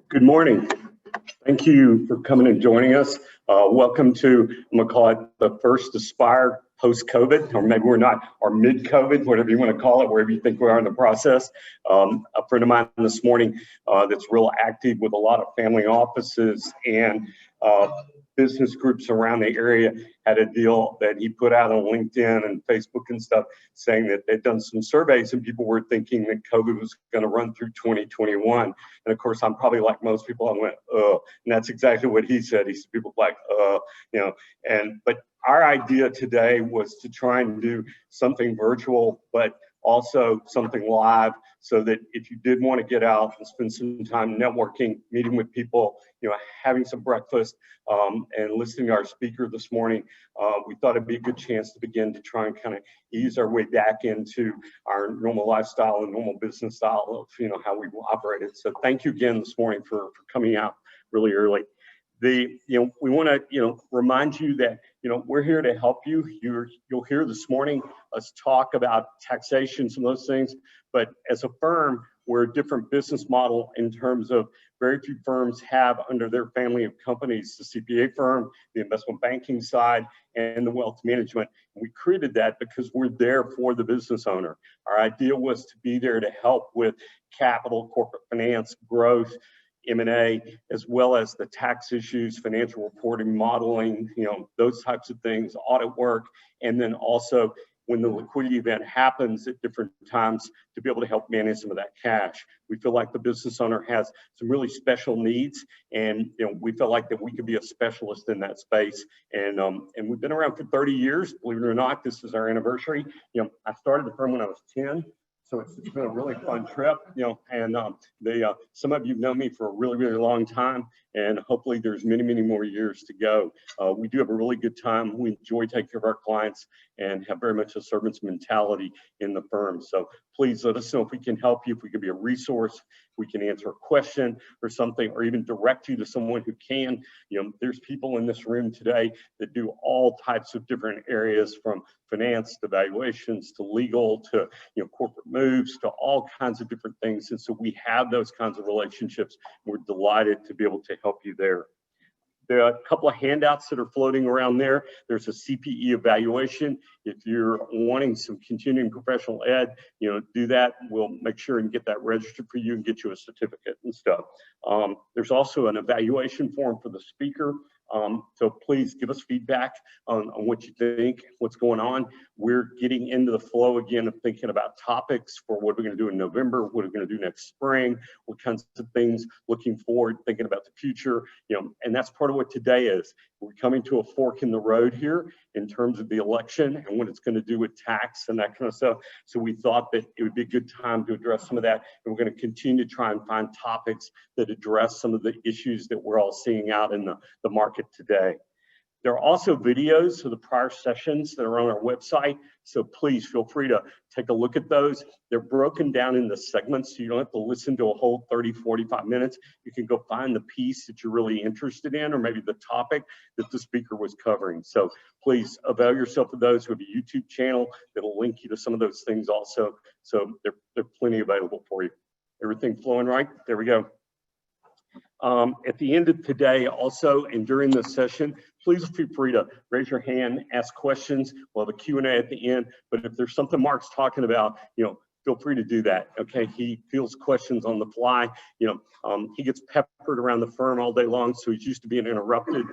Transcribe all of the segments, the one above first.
Good morning. Thank you for coming and joining us. Welcome to, I'm gonna call it the first Aspire post-COVID, or maybe we're not, or mid-COVID, whatever you want to call it, wherever you think we are in the process. A friend of mine this morning that's real active with a lot of family offices and business groups around the area had a deal that he put out on LinkedIn and Facebook and stuff saying that they'd done some surveys and people were thinking that COVID was going to run through 2021. And of course, I'm probably like most people, I went, and that's exactly what he said. He said, people like, you know, but our idea today was to try and do something virtual, but also something live, so that if you did want to get out and spend some time networking, meeting with people, you know, having some breakfast, and listening to our speaker this morning, we thought it'd be a good chance to begin to try and kind of ease our way back into our normal lifestyle and normal business style of, you know, how we operated. So thank you again this morning for coming out really early. You know, we want to, you know, remind you that, you know, we're here to help you. You'll hear this morning us talk about taxation, some of those things, but as a firm, we're a different business model in terms of very few firms have under their family of companies, the CPA firm, the investment banking side, and the wealth management. We created that because we're there for the business owner. Our idea was to be there to help with capital, corporate finance, growth, M&A, as well as the tax issues, financial reporting, modeling, you know, those types of things, audit work, and then also when the liquidity event happens at different times to be able to help manage some of that cash. We feel like the business owner has some really special needs, and you know, we felt like that we could be a specialist in that space. And we've been around for 30 years, believe it or not. This is our anniversary. You know, I started the firm when I was 10. So it's been a really fun trip, you know, and some of you know me for a really, really long time, and hopefully there's many, many more years to go. We do have a really good time. We enjoy taking care of our clients and have very much a servant's mentality in the firm. So please let us know if we can help you, if we can be a resource, we can answer a question or something, or even direct you to someone who can. You know, there's people in this room today that do all types of different areas, from finance to valuations to legal to, you know, corporate moves to all kinds of different things. And so we have those kinds of relationships. We're delighted to be able to help you there. There are a couple of handouts that are floating around there. There's a CPE evaluation. If you're wanting some continuing professional ed, you know, do that. We'll make sure and get that registered for you and get you a certificate and stuff. There's also an evaluation form for the speaker. So please give us feedback on what you think, what's going on. We're getting into the flow again of thinking about topics for what we're going to do in November, what we're going to do next spring, what kinds of things, looking forward, thinking about the future, you know, and that's part of what today is. We're coming to a fork in the road here in terms of the election and what it's going to do with tax and that kind of stuff. So we thought that it would be a good time to address some of that. And we're going to continue to try and find topics that address some of the issues that we're all seeing out in the market today. There are also videos of the prior sessions that are on our website, so please feel free to take a look at those. They're broken down into segments, so you don't have to listen to a whole 30, 45 minutes. You can go find the piece that you're really interested in, or maybe the topic that the speaker was covering. So please avail yourself of those. We have a YouTube channel that'll link you to some of those things also. So they're plenty available for you. Everything flowing right? There we go. At the end of today also, and during this session, please feel free to raise your hand, ask questions. We'll have a Q&A at the end, but if there's something Mark's talking about, you know, feel free to do that, okay? He fields questions on the fly. You know, he gets peppered around the firm all day long, so he's used to being interrupted.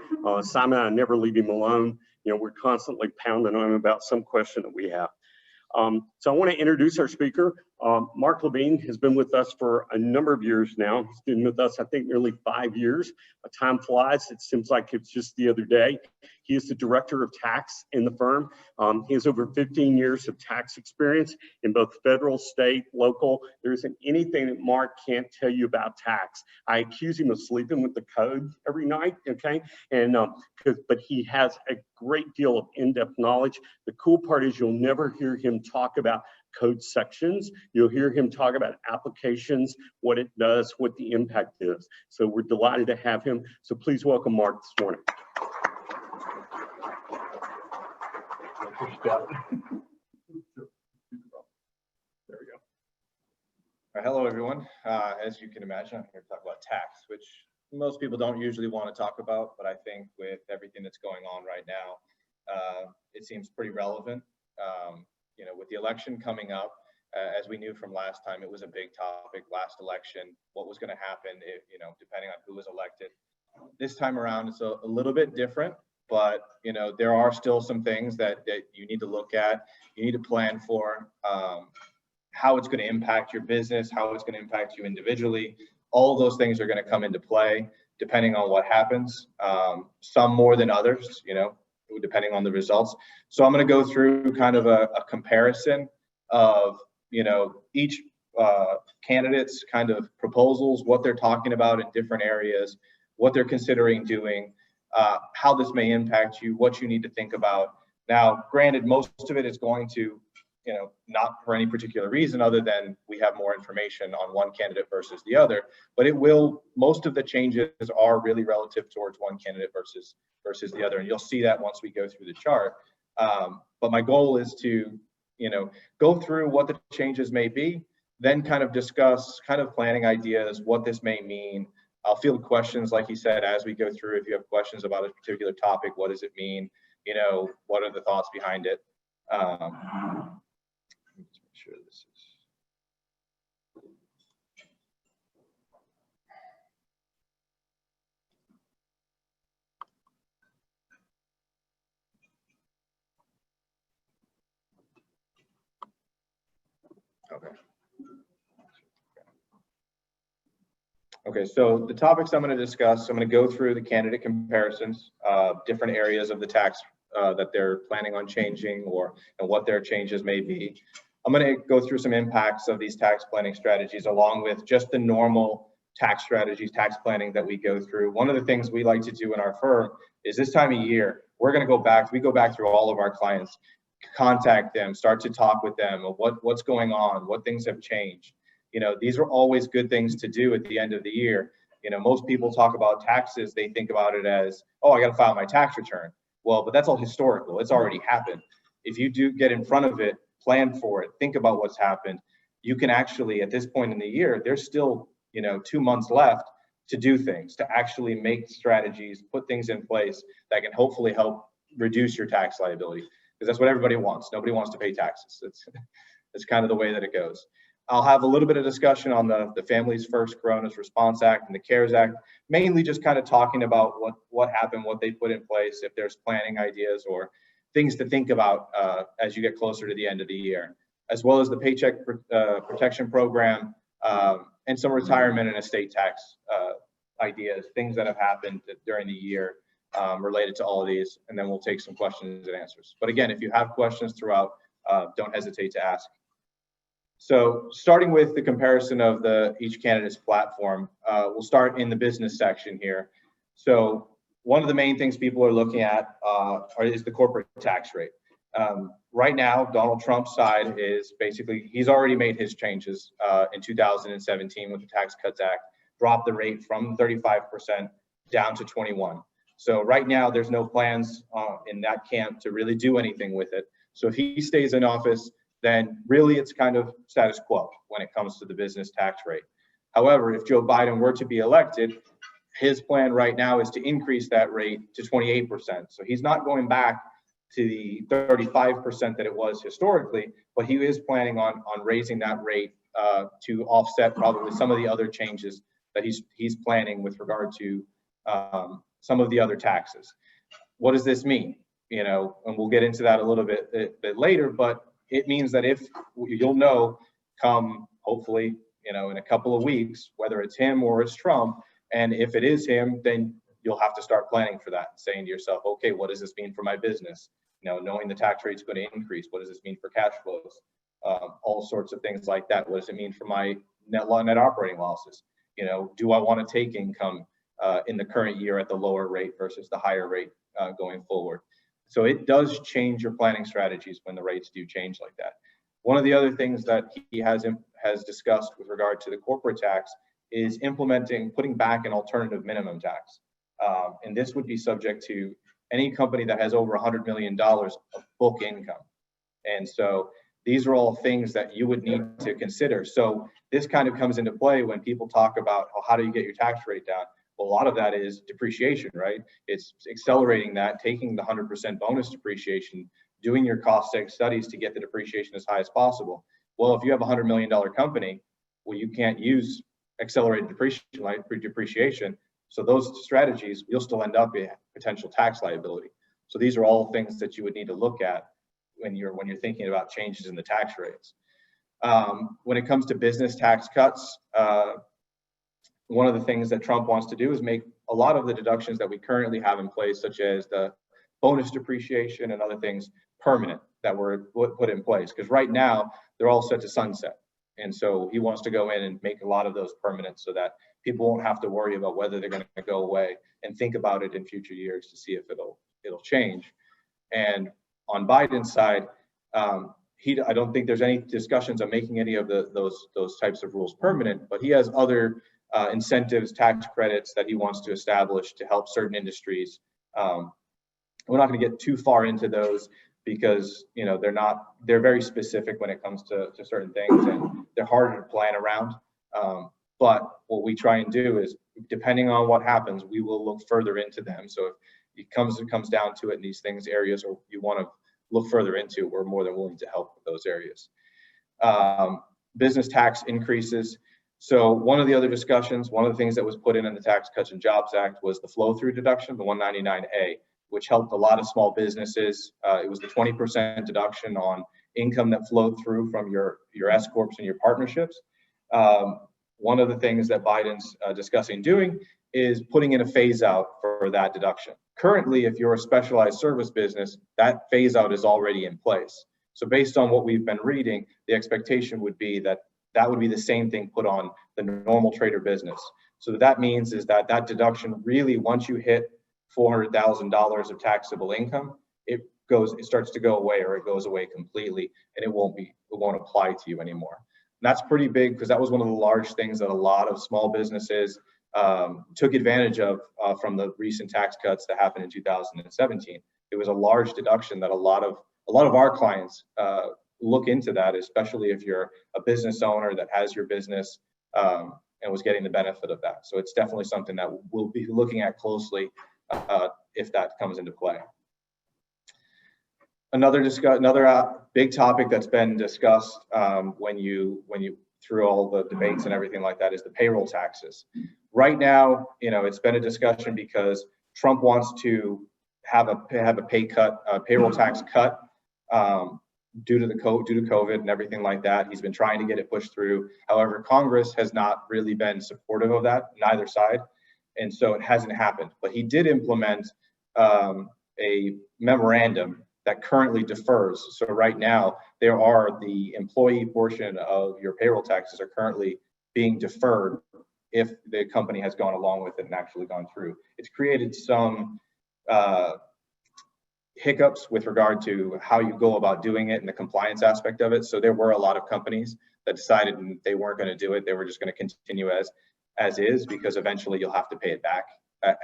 Simon and I never leave him alone. You know, we're constantly pounding on him about some question that we have. So I want to introduce our speaker. Mark Levine has been with us for a number of years now. He's been with us, I think, nearly 5 years. Time flies. It seems like it's just the other day. He is the director of tax in the firm. He has over 15 years of tax experience in both federal, state, local. There isn't anything that Mark can't tell you about tax. I accuse him of sleeping with the code every night, okay? And but he has a great deal of in-depth knowledge. The cool part is you'll never hear him talk about code sections. You'll hear him talk about applications, what it does, what the impact is. So we're delighted to have him. So please welcome Mark this morning. pushed out. There we go. Hello, everyone. As you can imagine, I'm here to talk about tax, which most people don't usually want to talk about, but I think with everything that's going on right now, it seems pretty relevant. With the election coming up, as we knew from last time, it was a big topic last election, what was going to happen if, depending on who was elected. This time around, it's a little bit different, but, there are still some things that you need to look at, you need to plan for, how it's going to impact your business, how it's going to impact you individually. All of those things are going to come into play depending on what happens, some more than others, depending on the results. So I'm going to go through kind of a comparison of, each candidate's kind of proposals, what they're talking about in different areas, what they're considering doing, how this may impact you, what you need to think about. Now, granted, most of it is going to, not for any particular reason other than we have more information on one candidate versus the other, but most of the changes are really relative towards one candidate versus the other. And you'll see that once we go through the chart. But my goal is to, go through what the changes may be, then kind of discuss kind of planning ideas, what this may mean. I'll field questions, like he said, as we go through. If you have questions about a particular topic, what does it mean? What are the thoughts behind it? Let me just make sure this is. Okay. Okay, so the topics I'm going to discuss, I'm going to go through the candidate comparisons, different areas of the tax that they're planning on changing and what their changes may be. I'm going to go through some impacts of these tax planning strategies along with just the normal tax strategies, tax planning that we go through. One of the things we like to do in our firm is this time of year, we go back through all of our clients, contact them, start to talk with them, what's going on, what things have changed. These are always good things to do at the end of the year. Most people talk about taxes, they think about it as, oh, I got to file my tax return. Well, but that's all historical. It's already happened. If you do get in front of it, plan for it, think about what's happened, you can actually, at this point in the year, there's still, 2 months left to do things, to actually make strategies, put things in place that can hopefully help reduce your tax liability, because that's what everybody wants. Nobody wants to pay taxes. It's kind of the way that it goes. I'll have a little bit of discussion on the Families First Coronavirus Response Act and the CARES Act, mainly just kind of talking about what happened, what they put in place, if there's planning ideas or things to think about as you get closer to the end of the year, as well as the Paycheck Protection Program and some retirement and estate tax ideas, things that have happened during the year related to all of these, and then we'll take some questions and answers. But again, if you have questions throughout, don't hesitate to ask. So starting with the comparison of each candidate's platform, we'll start in the business section here. So one of the main things people are looking at is the corporate tax rate. Right now, Donald Trump's side is basically, he's already made his changes in 2017 with the Tax Cuts Act, dropped the rate from 35% down to 21%. So right now, there's no plans in that camp to really do anything with it. So if he stays in office, then really it's kind of status quo when it comes to the business tax rate. However, if Joe Biden were to be elected, his plan right now is to increase that rate to 28%. So he's not going back to the 35% that it was historically, but he is planning on raising that rate to offset probably some of the other changes that he's planning with regard to some of the other taxes. What does this mean? And we'll get into that a little bit later, but it means that if you'll know come hopefully, in a couple of weeks, whether it's him or it's Trump, and if it is him, then you'll have to start planning for that, saying to yourself, okay, what does this mean for my business? Knowing the tax rate's going to increase, what does this mean for cash flows? All sorts of things like that. What does it mean for my net operating losses? Do I want to take income in the current year at the lower rate versus the higher rate going forward? So it does change your planning strategies when the rates do change like that. One of the other things that he has discussed with regard to the corporate tax is putting back an alternative minimum tax. And this would be subject to any company that has over $100 million of book income. And so these are all things that you would need to consider. So this kind of comes into play when people talk about, oh, how do you get your tax rate down? Well, a lot of that is depreciation, right? It's accelerating that, taking the 100% bonus depreciation, doing your cost seg studies to get the depreciation as high as possible. Well, if you have a $100 million company, well, you can't use accelerated depreciation. So those strategies, you'll still end up in potential tax liability. So these are all things that you would need to look at when you're thinking about changes in the tax rates. When it comes to business tax cuts, one of the things that Trump wants to do is make a lot of the deductions that we currently have in place, such as the bonus depreciation and other things, permanent, that were put in place. Because right now, they're all set to sunset. And so he wants to go in and make a lot of those permanent so that people won't have to worry about whether they're going to go away and think about it in future years to see if it'll change. And on Biden's side, I don't think there's any discussions on making any of those types of rules permanent, but he has other incentives, tax credits that he wants to establish to help certain industries. We're not going to get too far into those because they're very specific when it comes to certain things, and they're harder to plan around. But what we try and do is, depending on what happens, we will look further into them. So if it comes down to it in these things, areas or you want to look further into, we're more than willing to help with those areas. Business tax increases. So one of the other discussions, one of the things that was put in the Tax Cuts and Jobs Act was the flow-through deduction, the 199A, which helped a lot of small businesses. It was the 20% deduction on income that flowed through from your S corps and your partnerships. One of the things that Biden's discussing doing is putting in a phase out for that deduction. Currently, if you're a specialized service business, that phase out is already in place. So based on what we've been reading, the expectation would be that would be the same thing put on the normal trader business. So that means is that deduction really, once you hit $400,000 of taxable income, it starts to go away, or it goes away completely, and it won't apply to you anymore. And that's pretty big, because that was one of the large things that a lot of small businesses took advantage of from the recent tax cuts that happened in 2017. It was a large deduction that a lot of our clients look into that, especially if you're a business owner that has your business and was getting the benefit of that. So it's definitely something that we'll be looking at closely if that comes into play. Another big topic that's been discussed when you through all the debates and everything like that is the payroll taxes. Right now, it's been a discussion because Trump wants to have a payroll tax cut due to COVID and everything like that. He's been trying to get it pushed through. However, Congress has not really been supportive of that, neither side, and so it hasn't happened. But he did implement a memorandum that currently defers. So right now, the employee portion of your payroll taxes are currently being deferred if the company has gone along with it and actually gone through. It's created some hiccups with regard to how you go about doing it and the compliance aspect of it. So there were a lot of companies that decided they weren't going to do it. They were just going to continue as is, because eventually you'll have to pay it back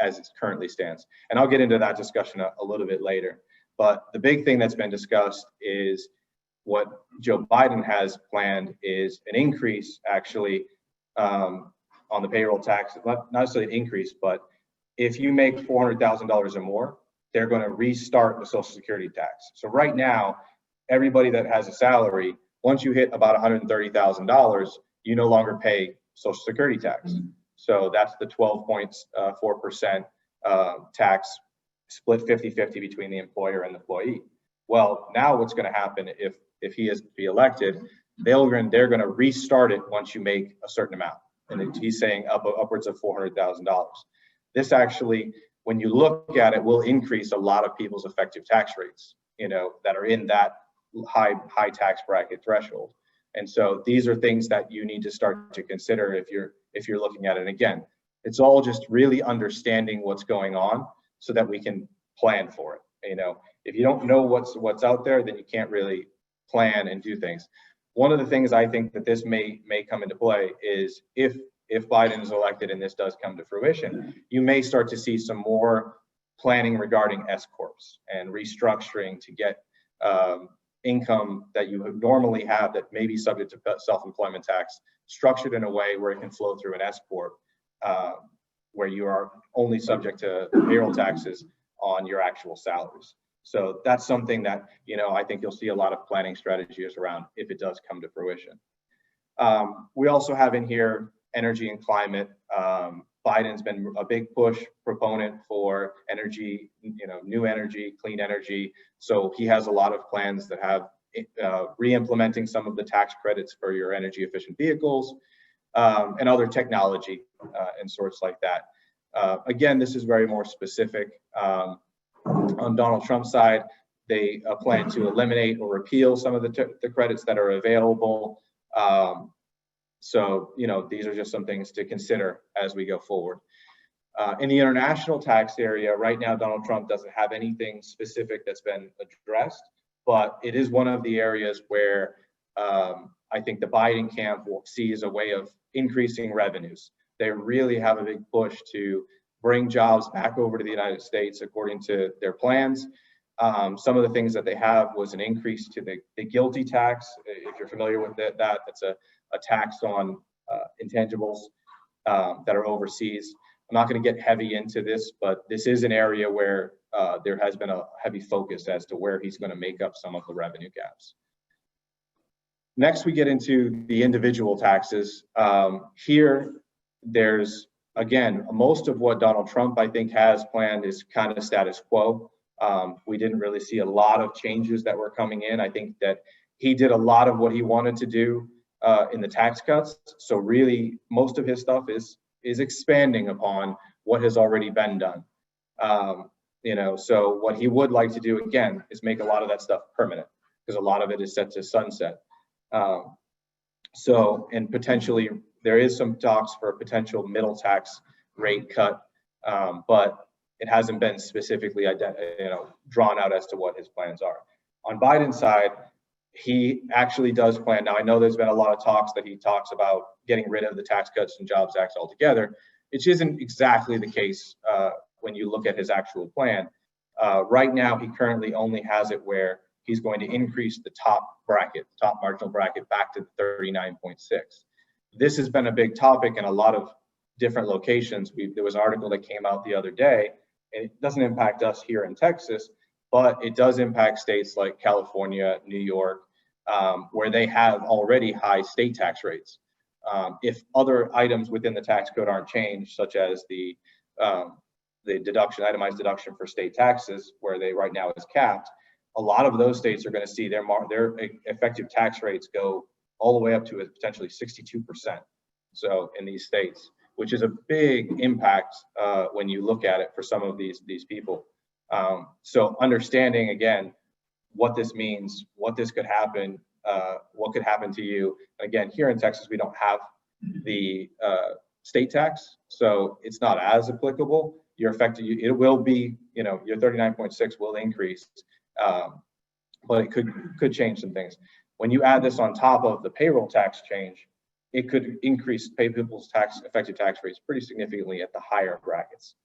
as it currently stands. And I'll get into that discussion a little bit later. But the big thing that's been discussed is what Joe Biden has planned is an increase actually on the payroll tax, not necessarily an increase, but if you make $400,000 or more, they're going to restart the Social Security tax. So right now, everybody that has a salary, once you hit about $130,000, you no longer pay Social Security tax. So that's the 12.4% tax, split 50-50 between the employer and the employee. Well, now what's going to happen if he is to be elected, they're going to restart it once you make a certain amount. And he's saying upwards of $400,000. This actually, when you look at it, will increase a lot of people's effective tax rates, that are in that high tax bracket threshold. And so these are things that you need to start to consider if you're looking at it. And again, it's all just really understanding what's going on so that we can plan for it. If you don't know what's out there, then you can't really plan and do things. One of the things I think that this may come into play is if Biden is elected and this does come to fruition, you may start to see some more planning regarding S corps and restructuring to get income that you would normally have that may be subject to self-employment tax, structured in a way where it can flow through an S corp, where you are only subject to payroll taxes on your actual salaries. So that's something that, I think you'll see a lot of planning strategies around if it does come to fruition. We also have in here energy and climate. Biden's been a big push proponent for energy, new energy, clean energy. So he has a lot of plans that have re-implementing some of the tax credits for your energy efficient vehicles and other technology and sorts like that. Again, this is very more specific. On Donald Trump's side, they plan to eliminate or repeal some of the credits that are available. So, these are just some things to consider as we go forward. In the international tax area, right now, Donald Trump doesn't have anything specific that's been addressed, but it is one of the areas where I think the Biden camp will see as a way of increasing revenues. They really have a big push to bring jobs back over to the United States according to their plans. Some of the things that they have was an increase to the GILTI tax. If you're familiar with that's a tax on intangibles that are overseas. I'm not going to get heavy into this, but this is an area where there has been a heavy focus as to where he's going to make up some of the revenue gaps. Next, we get into the individual taxes. Here, there's, again, most of what Donald Trump, I think, has planned is kind of status quo. We didn't really see a lot of changes that were coming in. I think that he did a lot of what he wanted to do in the tax cuts. So really, most of his stuff is expanding upon what has already been done. So what he would like to do, again, is make a lot of that stuff permanent, because a lot of it is set to sunset. And potentially, there is some talks for a potential middle tax rate cut, but it hasn't been specifically drawn out as to what his plans are. On Biden's side, he actually does plan. Now, I know there's been a lot of talks that he talks about getting rid of the Tax Cuts and Jobs Act altogether, which isn't exactly the case when you look at his actual plan. Right now, he currently only has it where he's going to increase the top marginal bracket back to 39.6. This has been a big topic in a lot of different locations. There was an article that came out the other day, and it doesn't impact us here in Texas, but it does impact states like California, New York, where they have already high state tax rates. If other items within the tax code aren't changed, such as the itemized deduction for state taxes, where they right now is capped, a lot of those states are going to see their effective tax rates go all the way up to potentially 62%. So in these states, which is a big impact when you look at it for some of these people. So understanding, again, what this means, what this could happen, what could happen to you. Again, here in Texas, we don't have the state tax, so it's not as applicable. It will be, your 39.6 will increase, but it could change some things. When you add this on top of the payroll tax change, it could increase people's effective tax rates pretty significantly at the higher brackets.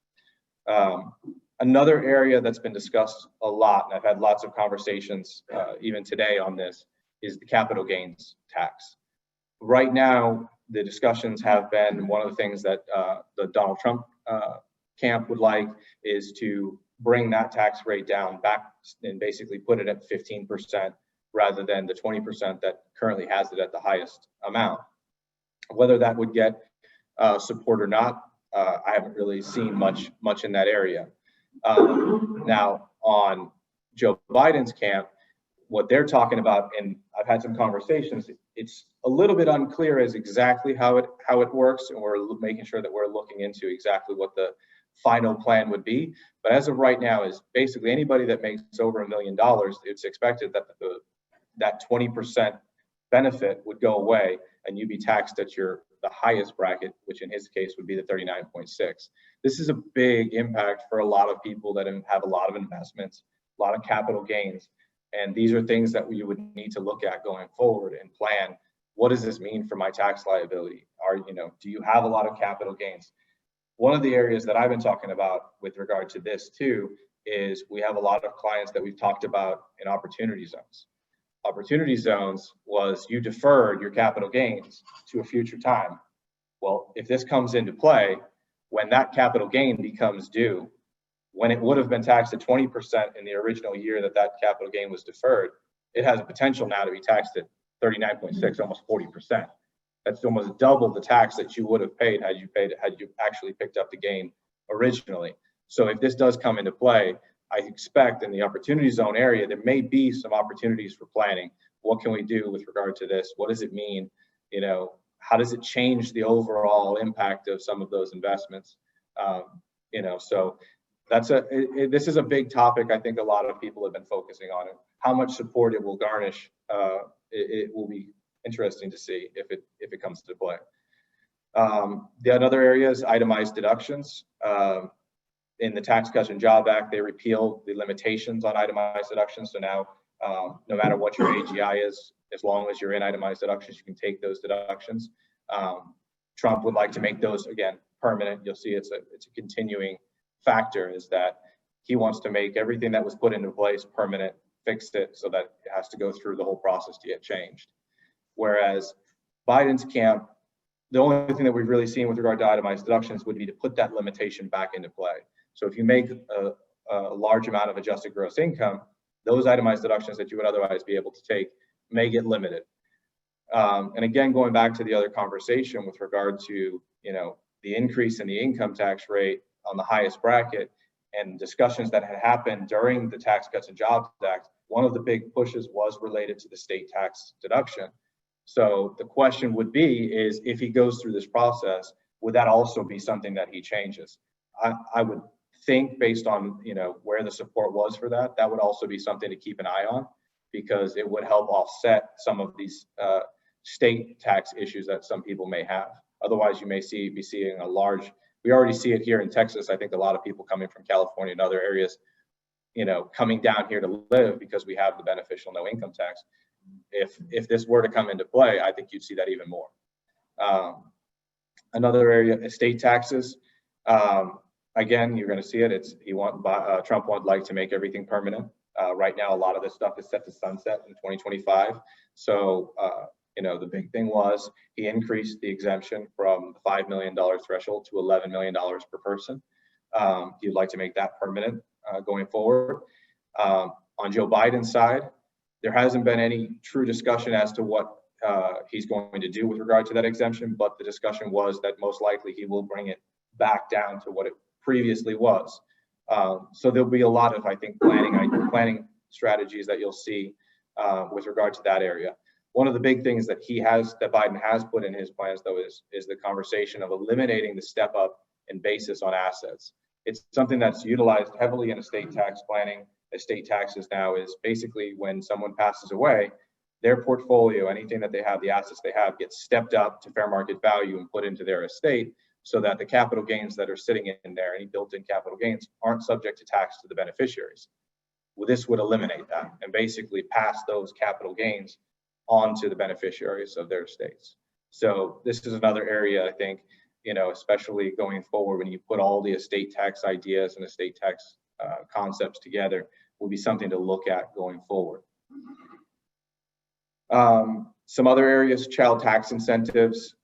Another area that's been discussed a lot, and I've had lots of conversations even today on this, is the capital gains tax. Right now, the discussions have been, one of the things that the Donald Trump camp would like is to bring that tax rate down back and basically put it at 15% rather than the 20% that currently has it at the highest amount. Whether that would get support or not, I haven't really seen much in that area. Now, on Joe Biden's camp, what they're talking about, and I've had some conversations, it's a little bit unclear as exactly how it works, and we're making sure that we're looking into exactly what the final plan would be. But as of right now, is basically anybody that makes over $1 million, it's expected that that 20% benefit would go away, and you'd be taxed at the highest bracket, which in his case would be the 39.6. This is a big impact for a lot of people that have a lot of investments, a lot of capital gains. And these are things that we would need to look at going forward and plan. What does this mean for my tax liability? Do you have a lot of capital gains? One of the areas that I've been talking about with regard to this too is we have a lot of clients that we've talked about in opportunity zones. Opportunity zones was you deferred your capital gains to a future time. Well, if this comes into play, when that capital gain becomes due, when it would have been taxed at 20% in the original year that that capital gain was deferred, it has a potential now to be taxed at 39.6, almost 40%. That's almost double the tax that you would have paid had you actually picked up the gain originally. So if this does come into play, I expect in the opportunity zone area, there may be some opportunities for planning. What can we do with regard to this? What does it mean? You know, how does it change the overall impact of some of those investments? You know, so this is a big topic. I think a lot of people have been focusing on it. How much support it will garnish, it will be interesting to see if it comes to play. The other area is itemized deductions. In the Tax Cuts and Jobs Act, they repealed the limitations on itemized deductions. So now, no matter what your AGI is, as long as you're in itemized deductions, you can take those deductions. Trump would like to make those, again, permanent. You'll see it's a continuing factor, is that he wants to make everything that was put into place permanent, fixed it so that it has to go through the whole process to get changed. Whereas Biden's camp, the only thing that we've really seen with regard to itemized deductions would be to put that limitation back into play. So if you make a large amount of adjusted gross income, those itemized deductions that you would otherwise be able to take may get limited. And again, going back to the other conversation with regard to, you know, the increase in the income tax rate on the highest bracket and discussions that had happened during the Tax Cuts and Jobs Act, one of the big pushes was related to the state tax deduction. So the question would be is, if he goes through this process, would that also be something that he changes? I would think, based on, you know, where the support was for that, that would also be something to keep an eye on, because it would help offset some of these state tax issues that some people may have. Otherwise, you may be seeing a large, we already see it here in Texas. I think a lot of people coming from California and other areas, you know, coming down here to live because we have the beneficial no income tax. If this were to come into play, I think you'd see that even more. Another area, estate taxes. Again, you're going to see it. Trump would like to make everything permanent. Right now, a lot of this stuff is set to sunset in 2025. So, you know, the big thing was he increased the exemption from the $5 million threshold to $11 million per person. He'd like to make that permanent going forward. On Joe Biden's side, there hasn't been any true discussion as to what he's going to do with regard to that exemption, but the discussion was that most likely he will bring it back down to what it previously was. So there'll be a lot of, I think, planning strategies that you'll see with regard to that area. One of the big things that Biden has put in his plans, though, is the conversation of eliminating the step up in basis on assets. It's something that's utilized heavily in estate tax planning. Estate taxes now is basically when someone passes away, their portfolio, anything that they have, the assets they have, gets stepped up to fair market value and put into their estate, so that the capital gains that are sitting in there, any built-in capital gains, aren't subject to tax to the beneficiaries. Well, this would eliminate that and basically pass those capital gains on to the beneficiaries of their estates. So this is another area, I think, you know, especially going forward, when you put all the estate tax ideas and estate tax concepts together, will be something to look at going forward. Some other areas, child tax incentives.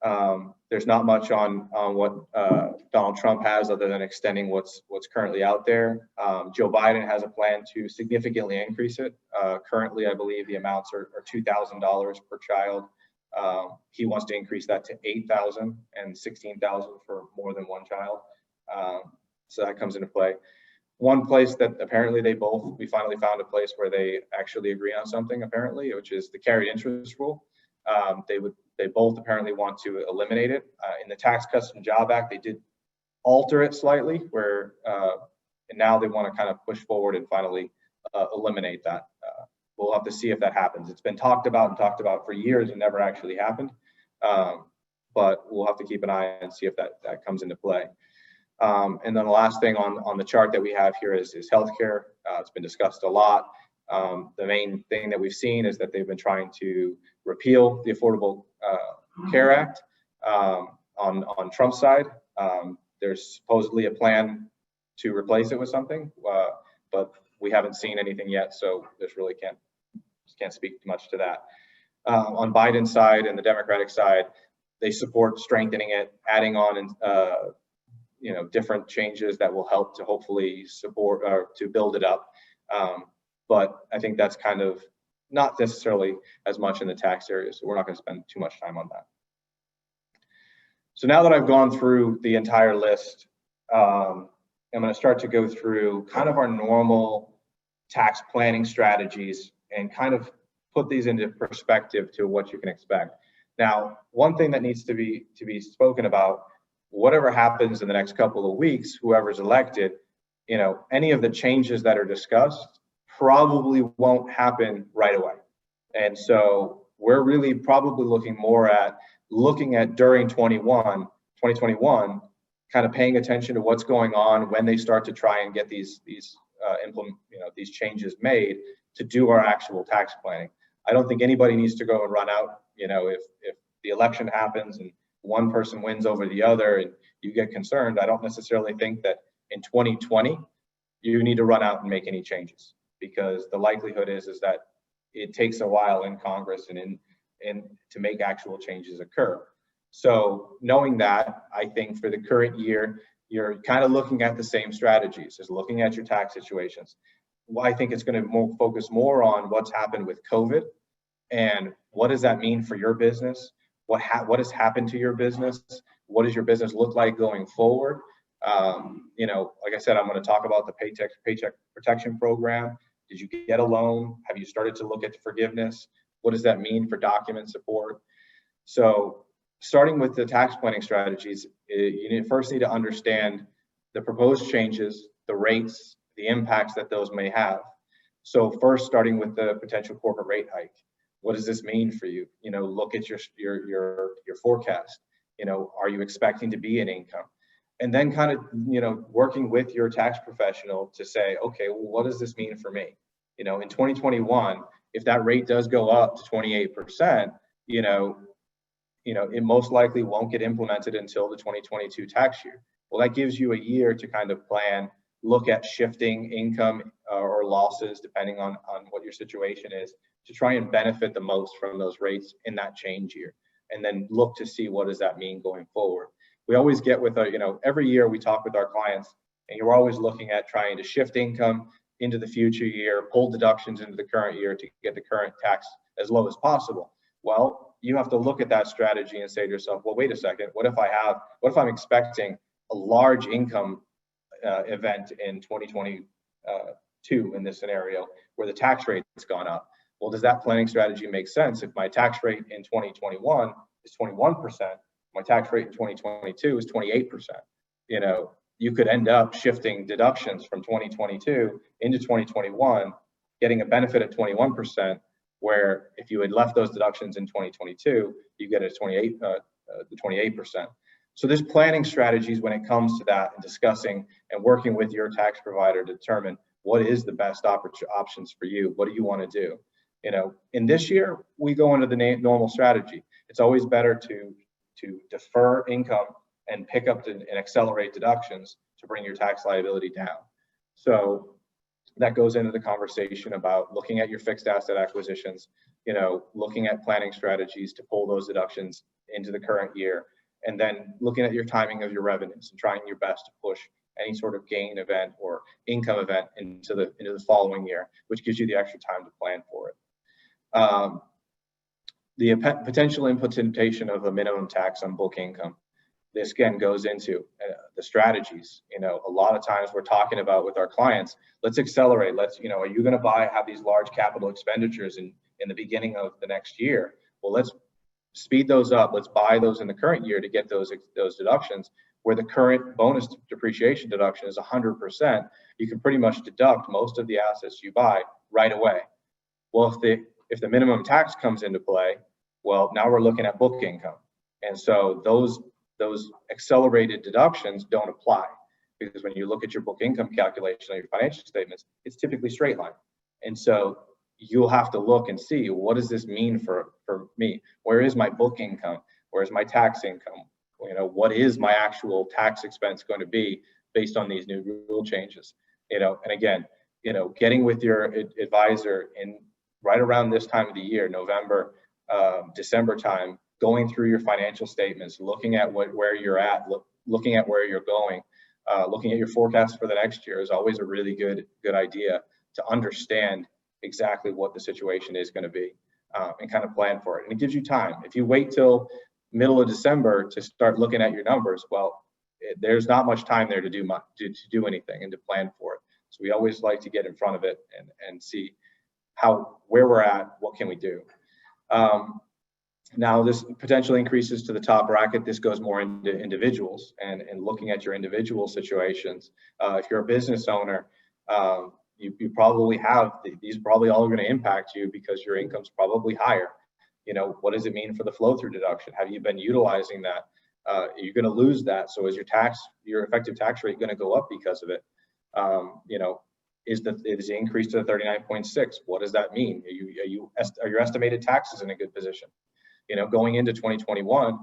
There's not much on what Donald Trump has, other than extending what's currently out there. Joe Biden has a plan to significantly increase it. Currently, I believe the amounts are $2,000 per child. He wants to increase that to $8,000 and $16,000 for more than one child. So that comes into play. One place that apparently we finally found a place where they actually agree on something, apparently, which is the carried interest rule. They both apparently want to eliminate it. In the Tax Cuts and Jobs Act, they did alter it slightly, where and now they want to kind of push forward and finally eliminate that. We'll have to see if that happens. It's been talked about for years and never actually happened. But we'll have to keep an eye and see if that comes into play. And then the last thing on the chart that we have here is healthcare. It's been discussed a lot. The main thing that we've seen is that they've been trying to repeal the Affordable Care Act on Trump's side. There's supposedly a plan to replace it with something. but we haven't seen anything yet, so there's really can't speak much to that. On Biden's side and the Democratic side, they support strengthening it, adding on different changes that will help to hopefully support or to build it up. But I think that's kind of not necessarily as much in the tax area, so we're not going to spend too much time on that. So now that I've gone through the entire list, I'm going to start to go through kind of our normal tax planning strategies and kind of put these into perspective to what you can expect. Now, one thing that needs to be spoken about, whatever happens in the next couple of weeks, whoever's elected, any of the changes that are discussed probably won't happen right away. And so we're really probably looking at during 2021, kind of paying attention to what's going on when they start to try and get these changes made to do our actual tax planning. I don't think anybody needs to go and run out, if the election happens and one person wins over the other and you get concerned. I don't necessarily think that in 2020 you need to run out and make any changes, because the likelihood is that it takes a while in Congress and to make actual changes occur. So knowing that, I think for the current year, you're kind of looking at the same strategies as looking at your tax situations. Well, I think it's going to focus more on what's happened with COVID and what does that mean for your business? What has happened to your business? What does your business look like going forward? Like I said, I'm going to talk about the Paycheck Protection Program. Did you get a loan? Have you started to look at forgiveness? What does that mean for document support? So starting with the tax planning strategies, you first need to understand the proposed changes, the rates, the impacts that those may have. So first, starting with the potential corporate rate hike. What does this mean for you? Look at your forecast. Are you expecting to be in income? And then kind of, working with your tax professional to say, okay, well, what does this mean for me? In 2021, if that rate does go up to 28%, it most likely won't get implemented until the 2022 tax year. Well, that gives you a year to kind of plan, look at shifting income or losses, depending on what your situation is, to try and benefit the most from those rates in that change year. And then look to see what does that mean going forward. We always get with every year we talk with our clients, and you're always looking at trying to shift income into the future year, pull deductions into the current year to get the current tax as low as possible. Well, you have to look at that strategy and say to yourself, well, wait a second, what if I'm expecting a large income event in 2022 in this scenario where the tax rate has gone up? Well, does that planning strategy make sense? If my tax rate in 2021 is 21%, my tax rate in 2022 is 28%. You could end up shifting deductions from 2022 into 2021, getting a benefit of 21%, where if you had left those deductions in 2022, you get the 28%. So there's planning strategies when it comes to that, and discussing and working with your tax provider to determine what is the best options for you. What do you want to do? In this year, we go into the normal strategy. It's always better to defer income and pick up and accelerate deductions to bring your tax liability down. So that goes into the conversation about looking at your fixed asset acquisitions, looking at planning strategies to pull those deductions into the current year, and then looking at your timing of your revenues and trying your best to push any sort of gain event or income event into the following year, which gives you the extra time to plan for it. The potential implementation of a minimum tax on book income. This again goes into the strategies. A lot of times we're talking about with our clients, let's accelerate. Are you going to have these large capital expenditures in the beginning of the next year? Well, let's speed those up. Let's buy those in the current year to get those deductions, where the current bonus depreciation deduction is 100%. You can pretty much deduct most of the assets you buy right away. Well, if the minimum tax comes into play, well, now we're looking at book income. And so those accelerated deductions don't apply, because when you look at your book income calculation on your financial statements, it's typically straight line. And so you'll have to look and see, what does this mean for me? Where is my book income? Where is my tax income? What is my actual tax expense going to be based on these new rule changes? And again, getting with your advisor in right around this time of the year, November, December time, going through your financial statements, looking at where you're at, looking at where you're going, looking at your forecast for the next year is always a really good idea to understand exactly what the situation is going to be, and kind of plan for it. And it gives you time. If you wait till middle of December to start looking at your numbers, well, there's not much time there to do anything and to plan for it. So we always like to get in front of it and see where we're at, what can we do. Now this potentially increases to the top bracket. This goes more into individuals and looking at your individual situations. If you're a business owner, you probably have, these probably all are going to impact you because your income's probably higher. What does it mean for the flow-through deduction? Have you been utilizing that? You're going to lose that. So is your effective tax rate going to go up because of it? Is the increase to the 39.6? What does that mean? Are your estimated taxes in a good position? Going into 2021,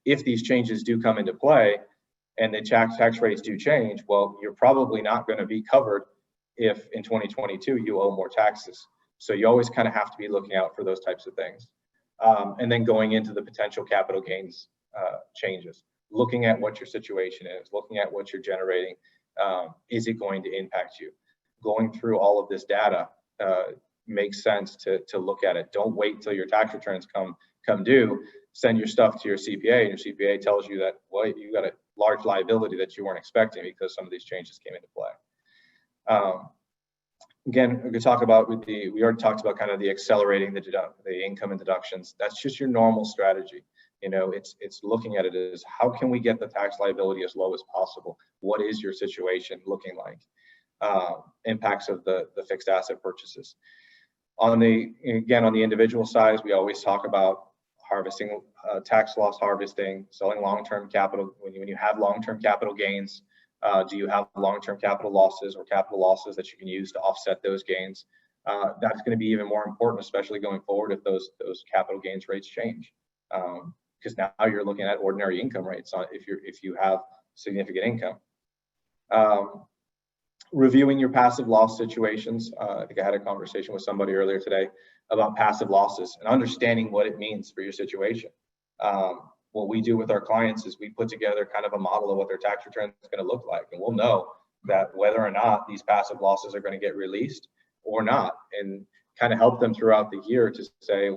if these changes do come into play and the tax rates do change, well, you're probably not going to be covered if in 2022 you owe more taxes. So you always kind of have to be looking out for those types of things. And then going into the potential capital gains changes, looking at what your situation is, looking at what you're generating. Is it going to impact you? Going through all of this data makes sense to look at it. Don't wait till your tax returns come due. Send your stuff to your CPA, and your CPA tells you that, well, you got a large liability that you weren't expecting because some of these changes came into play. Again, we could talk about we already talked about kind of the accelerating the income and deductions. That's just your normal strategy. It's looking at it as how can we get the tax liability as low as possible? What is your situation looking like? Impacts of the fixed asset purchases. On the individual side, we always talk about harvesting, tax loss harvesting, selling long-term capital. When you have long-term capital gains, do you have long-term capital losses or capital losses that you can use to offset those gains? That's going to be even more important, especially going forward if those capital gains rates change. Because now you're looking at ordinary income rates if you have significant income. Reviewing your passive loss situations. I think I had a conversation with somebody earlier today about passive losses and understanding what it means for your situation. What we do with our clients is we put together kind of a model of what their tax return is going to look like, and we'll know that whether or not these passive losses are going to get released or not, and kind of help them throughout the year to say,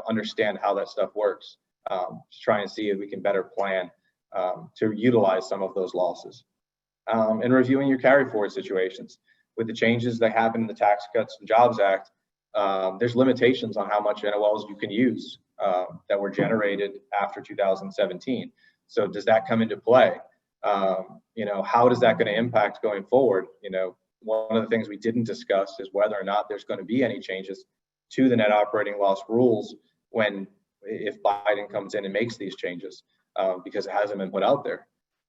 understand how that stuff works, to try and see if we can better plan to utilize some of those losses. And reviewing your carry forward situations. With the changes that happen in the Tax Cuts and Jobs Act, there's limitations on how much NOLs you can use that were generated after 2017. So does that come into play? How does that going to impact going forward? One of the things we didn't discuss is whether or not there's going to be any changes to the net operating loss rules if Biden comes in and makes these changes, because it hasn't been put out there.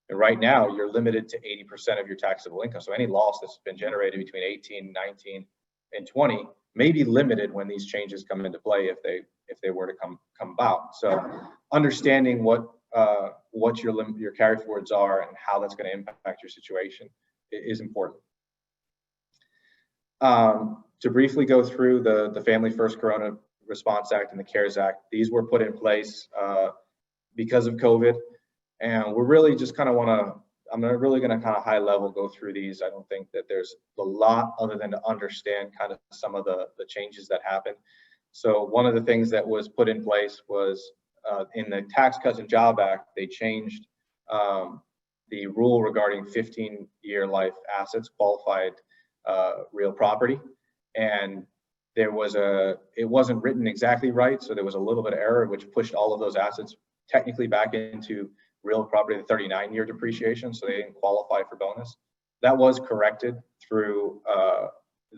And right now, you're limited to 80% of your taxable income. So any loss that's been generated between 18, 19, and 20 may be limited when these changes come into play if they were to come about. So understanding what your carry forwards are and how that's going to impact your situation is important. To briefly go through the Family First Corona Response Act and the CARES Act, these were put in place because of COVID. And we're really just kind of I'm really going to kind of high level go through these. I don't think that there's a lot other than to understand kind of some of the changes that happened. So one of the things that was put in place was in the Tax Cuts and Jobs Act, they changed the rule regarding 15-year life assets, qualified real property. And it wasn't written exactly right. So there was a little bit of error, which pushed all of those assets technically back into real property, the 39-year depreciation, so they didn't qualify for bonus. That was corrected through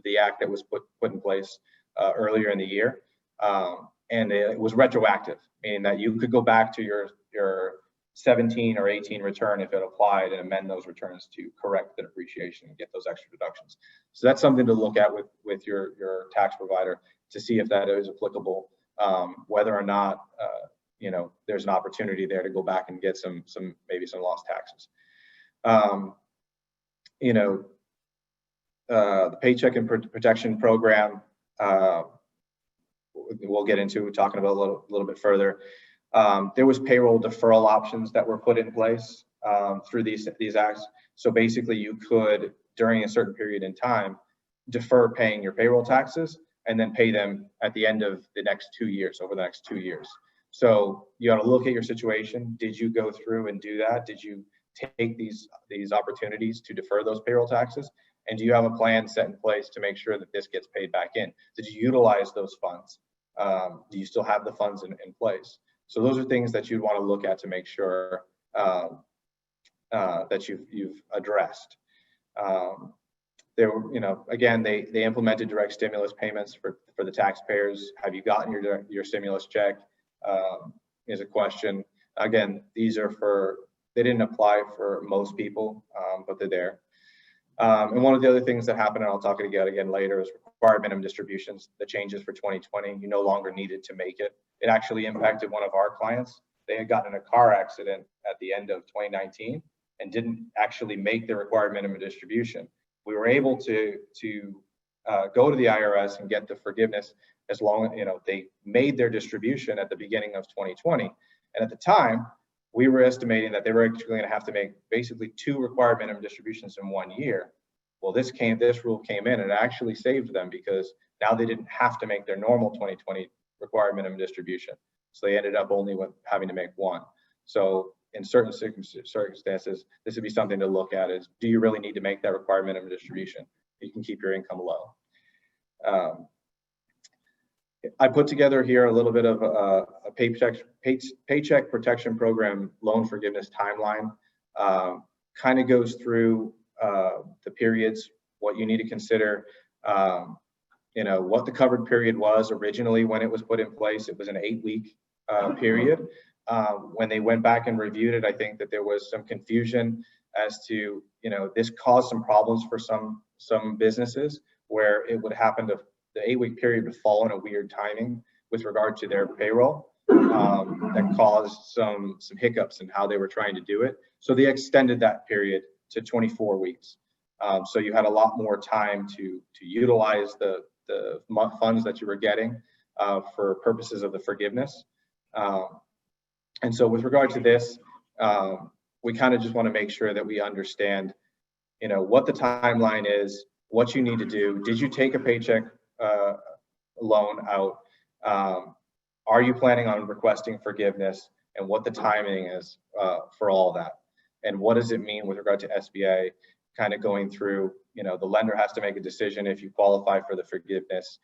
the act that was put in place earlier in the year, and it was retroactive, meaning that you could go back to your 17 or 18 return if it applied and amend those returns to correct the depreciation and get those extra deductions. So that's something to look at with your tax provider to see if that is applicable, whether or not there's an opportunity there to go back and get maybe some lost taxes. the Paycheck and Protection Program, we'll get into talking about a little bit further. There was payroll deferral options that were put in place through these acts. So basically, you could, during a certain period in time, defer paying your payroll taxes and then pay them at the end of the next 2 years, over the next 2 years. So you got to look at your situation. Did you go through and do that? Did you take these opportunities to defer those payroll taxes? And do you have a plan set in place to make sure that this gets paid back in? Did you utilize those funds? Do you still have the funds in place? So those are things that you'd want to look at to make sure that you've addressed. There were, again, they implemented direct stimulus payments for the taxpayers. Have you gotten your stimulus check? Is a question. Again, these are they didn't apply for most people, but they're there. And one of the other things that happened, and I'll talk again later, is required minimum distributions. The changes for 2020, you no longer needed to make it. It actually impacted one of our clients. They had gotten in a car accident at the end of 2019 and didn't actually make the required minimum distribution. We were able to go to the IRS and get the forgiveness as long as they made their distribution at the beginning of 2020. And at the time, we were estimating that they were actually going to have to make basically 2 required minimum distributions in 1 year. Well, this rule came in and it actually saved them because now they didn't have to make their normal 2020 required minimum distribution. So they ended up only with having to make 1. So in certain circumstances, this would be something to look at is, do you really need to make that required minimum distribution? You can keep your income low. I put together here a little bit of a Paycheck Protection Program loan forgiveness timeline. Kind of goes through the periods, what you need to consider, what the covered period was originally when it was put in place. It was an 8-week period. When they went back and reviewed it, I think that there was some confusion as to, this caused some problems for some businesses where it would happen to, the 8-week period would fall in a weird timing with regard to their payroll that caused some hiccups in how they were trying to do it. So they extended that period to 24 weeks. So you had a lot more time to utilize the funds that you were getting for purposes of the forgiveness. And so with regard to this, we kind of just want to make sure that we understand, what the timeline is, what you need to do. Did you take a paycheck loan out? Are you planning on requesting forgiveness, and what the timing is for all that? And what does it mean with regard to SBA? Kind of going through, the lender has to make a decision if you qualify for the forgiveness.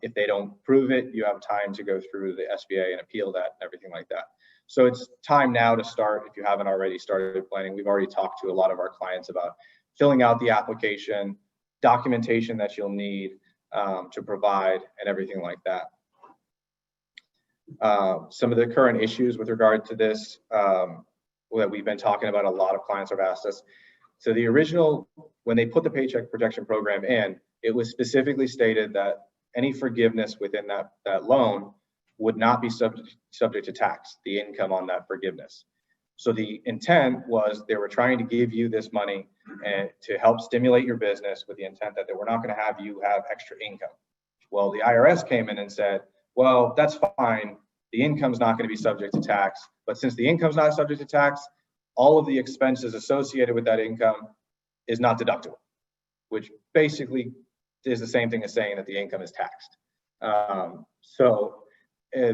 If they don't prove it, you have time to go through the SBA and appeal that and everything like that. So it's time now to start if you haven't already started planning. We've already talked to a lot of our clients about filling out the application, documentation that you'll need to provide, and everything like that. Some of the current issues with regard to this that we've been talking about, a lot of clients have asked us. So the original, when they put the Paycheck Protection Program in, it was specifically stated that any forgiveness within that loan would not be subject to tax, the income on that forgiveness. So the intent was they were trying to give you this money and to help stimulate your business with the intent that they were not going to have you have extra income. Well, the IRS came in and said, well, that's fine. The income's not going to be subject to tax. But since the income's not subject to tax, all of the expenses associated with that income is not deductible, which basically is the same thing as saying that the income is taxed.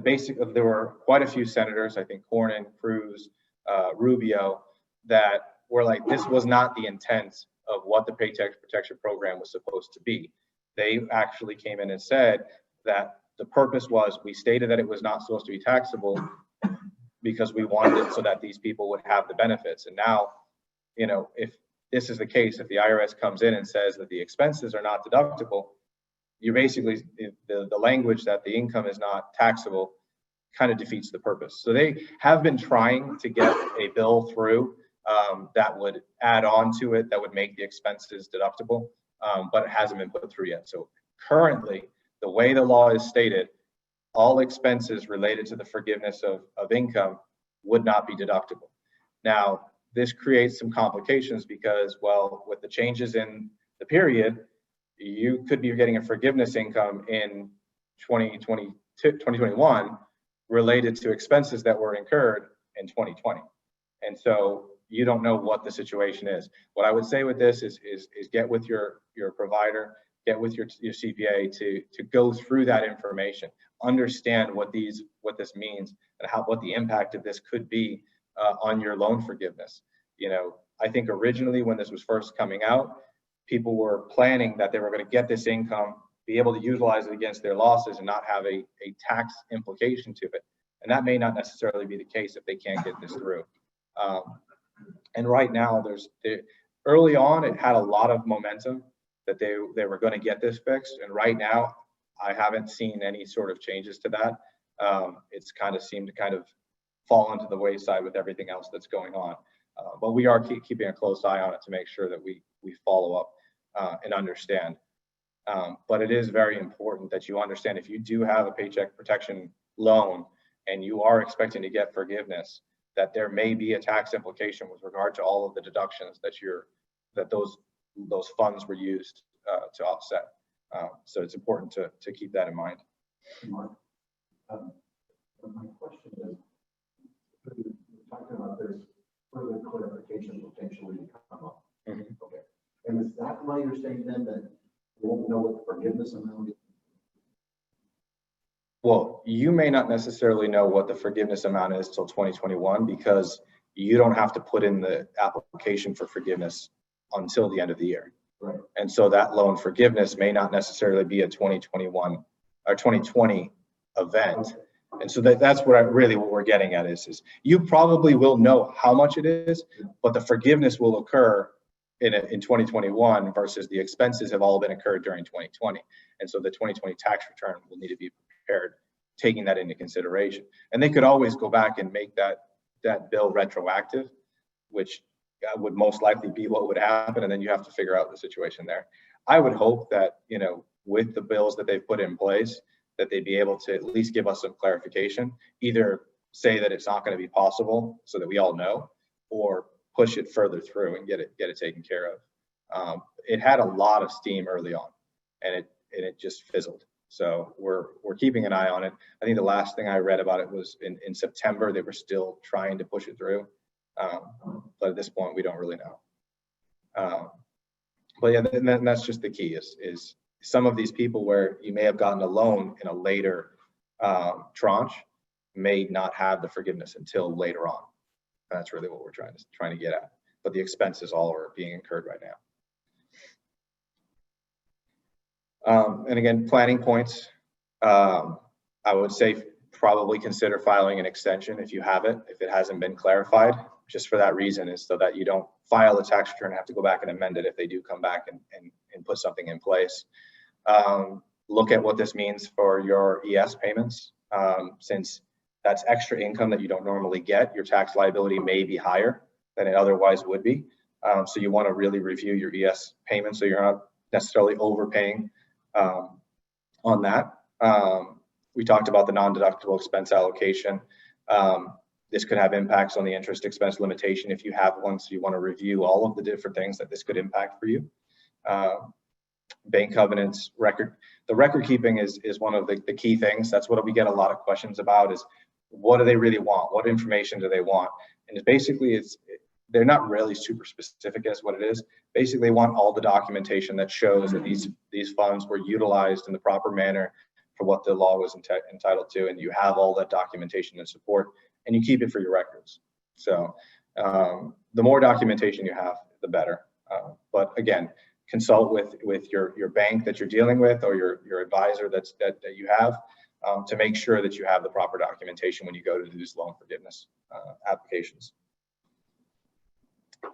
Basically, there were quite a few senators, I think Cornyn, Cruz, Rubio, that were like, this was not the intent of what the Paycheck Protection Program was supposed to be. They actually came in and said that the purpose was, we stated that it was not supposed to be taxable because we wanted it so that these people would have the benefits. And now, if this is the case, if the IRS comes in and says that the expenses are not deductible, you're basically, the language that the income is not taxable kind of defeats the purpose. So they have been trying to get a bill through that would add on to it, that would make the expenses deductible, but it hasn't been put through yet. So currently, the way the law is stated, all expenses related to the forgiveness of income would not be deductible. Now, this creates some complications because, well, with the changes in the period, you could be getting a forgiveness income in 2021 related to expenses that were incurred in 2020. And so you don't know what the situation is. What I would say with this is get with your provider, get with your CPA to go through that information, understand what this means and what the impact of this could be on your loan forgiveness. You know, I think originally when this was first coming out, people were planning that they were going to get this income, be able to utilize it against their losses and not have a tax implication to it. And that may not necessarily be the case if they can't get this through. And right now, early on, it had a lot of momentum that they were going to get this fixed. And right now, I haven't seen any sort of changes to that. It's kind of seemed to kind of fall into the wayside with everything else that's going on. But we are keeping a close eye on it to make sure that we follow up and understand. But it is very important that you understand if you do have a Paycheck Protection loan and you are expecting to get forgiveness, that there may be a tax implication with regard to all of the deductions that those funds were used to offset. So it's important to keep that in mind. Mark, my question is, you're talking about there's further clarification potentially to come up. Mm-hmm. Okay. And is that why you're saying then that you won't know what the forgiveness amount is? Well, you may not necessarily know what the forgiveness amount is till 2021 because you don't have to put in the application for forgiveness until the end of the year. Right. And so that loan forgiveness may not necessarily be a 2021 or 2020 event. Okay. And so that's what we're getting at is you probably will know how much it is, but the forgiveness will occur in 2021 versus the expenses have all been incurred during 2020. And so the 2020 tax return will need to be prepared, taking that into consideration. And they could always go back and make that bill retroactive, which would most likely be what would happen. And then you have to figure out the situation there. I would hope that, you know, with the bills that they've put in place, that they'd be able to at least give us some clarification, either say that it's not going to be possible so that we all know, or push it further through and get it taken care of. It had a lot of steam early on and it just fizzled. So we're keeping an eye on it. I think the last thing I read about it was in September, they were still trying to push it through. But at this point, we don't really know. But yeah, and that's just the key is some of these people where you may have gotten a loan in a later tranche may not have the forgiveness until later on. That's really what we're trying to get at. But the expenses all are being incurred right now. And again, planning points, I would say probably consider filing an extension if you have it, if it hasn't been clarified, just for that reason is so that you don't file a tax return and have to go back and amend it if they do come back and put something in place. Look at what this means for your ES payments. Since that's extra income that you don't normally get, your tax liability may be higher than it otherwise would be. So you want to really review your ES payments so you're not necessarily overpaying on that. We talked about the non-deductible expense allocation. This could have impacts on the interest expense limitation if you have one, so you want to review all of the different things that this could impact for you. Bank covenants, the record keeping is one of the key things. That's what we get a lot of questions about is what do they really want? What information do they want? And it's basically, they're not really super specific as what it is. Basically, they want all the documentation that shows that these funds were utilized in the proper manner for what the law was entitled to, and you have all that documentation and support, and you keep it for your records. So the more documentation you have, the better. But again, consult with your bank that you're dealing with or your advisor that you have to make sure that you have the proper documentation when you go to do these loan forgiveness applications.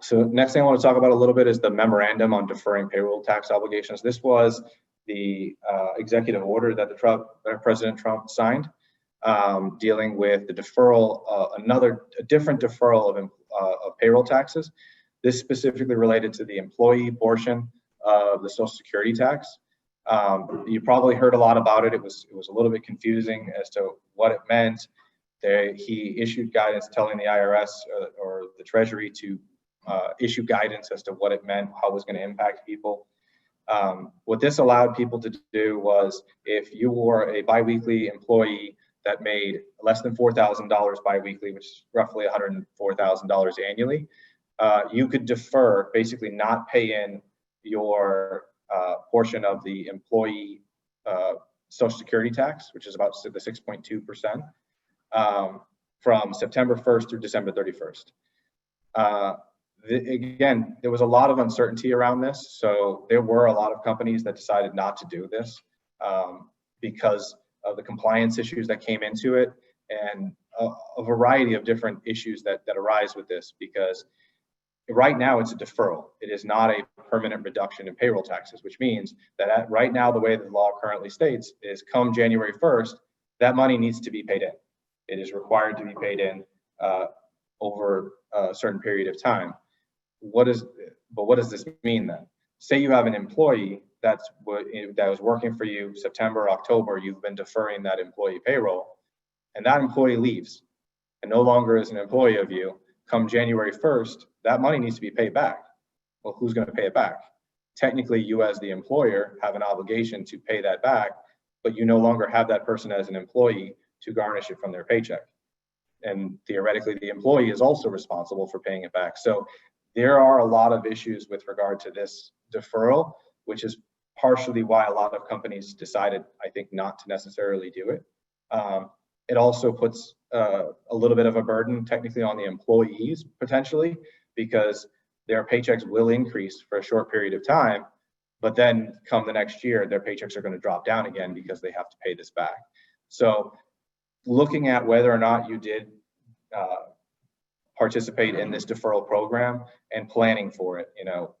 So next thing I want to talk about a little bit is the memorandum on deferring payroll tax obligations. This was the executive order that President Trump signed dealing with the deferral, a different deferral of payroll taxes. This specifically related to the employee portion of the Social Security tax. You probably heard a lot about it. It was a little bit confusing as to what it meant. He issued guidance telling the IRS or the Treasury to issue guidance as to what it meant, how it was going to impact people. What this allowed people to do was, if you were a biweekly employee that made less than $4,000 biweekly, which is roughly $104,000 annually, you could defer, basically not pay in your portion of the employee Social Security tax, which is about the 6.2%, from September 1st through December 31st. Again, there was a lot of uncertainty around this, so there were a lot of companies that decided not to do this because of the compliance issues that came into it, and a variety of different issues that arise with this, because right now it's a deferral. It is not a permanent reduction in payroll taxes, which means that right now the way the law currently states is, come January 1st, that money needs to be paid in. It is required to be paid in over a certain period of time. What does this mean then? Say you have an employee that was working for you September, October, you've been deferring that employee payroll, and that employee leaves and no longer is an employee of you. Come January 1st, that money needs to be paid back. Well, who's going to pay it back? Technically, you as the employer have an obligation to pay that back, but you no longer have that person as an employee to garnish it from their paycheck. And theoretically, the employee is also responsible for paying it back. So there are a lot of issues with regard to this deferral, which is partially why a lot of companies decided, I think, not to necessarily do it. It also puts a little bit of a burden technically on the employees potentially, because their paychecks will increase for a short period of time, but then come the next year, their paychecks are going to drop down again because they have to pay this back. So looking at whether or not you did participate in this deferral program and planning for it,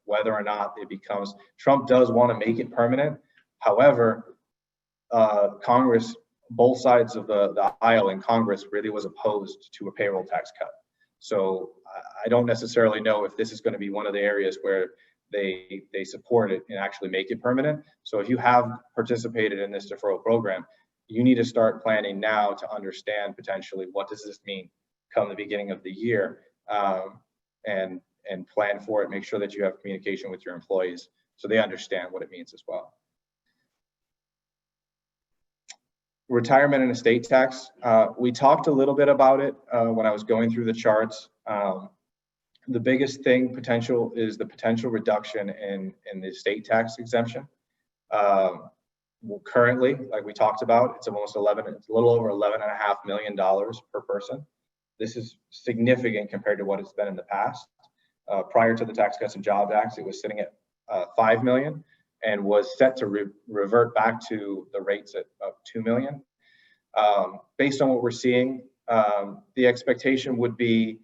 whether or not it becomes, Trump does want to make it permanent. However, Congress, both sides of the aisle in Congress really was opposed to a payroll tax cut. So I don't necessarily know if this is going to be one of the areas where they support it and actually make it permanent. So if you have participated in this deferral program, you need to start planning now to understand potentially what does this mean come the beginning of the year, and plan for it. Make sure that you have communication with your employees so they understand what it means as well. Retirement and estate tax. We talked a little bit about it when I was going through the charts. The biggest thing potential is the potential reduction in the estate tax exemption. Currently, like we talked about, it's almost it's a little over $11.5 million per person. This is significant compared to what it's been in the past. Prior to the Tax Cuts and Jobs Act, it was sitting at $5 million and was set to revert back to the rates of $2 million. Based on what we're seeing, the expectation would be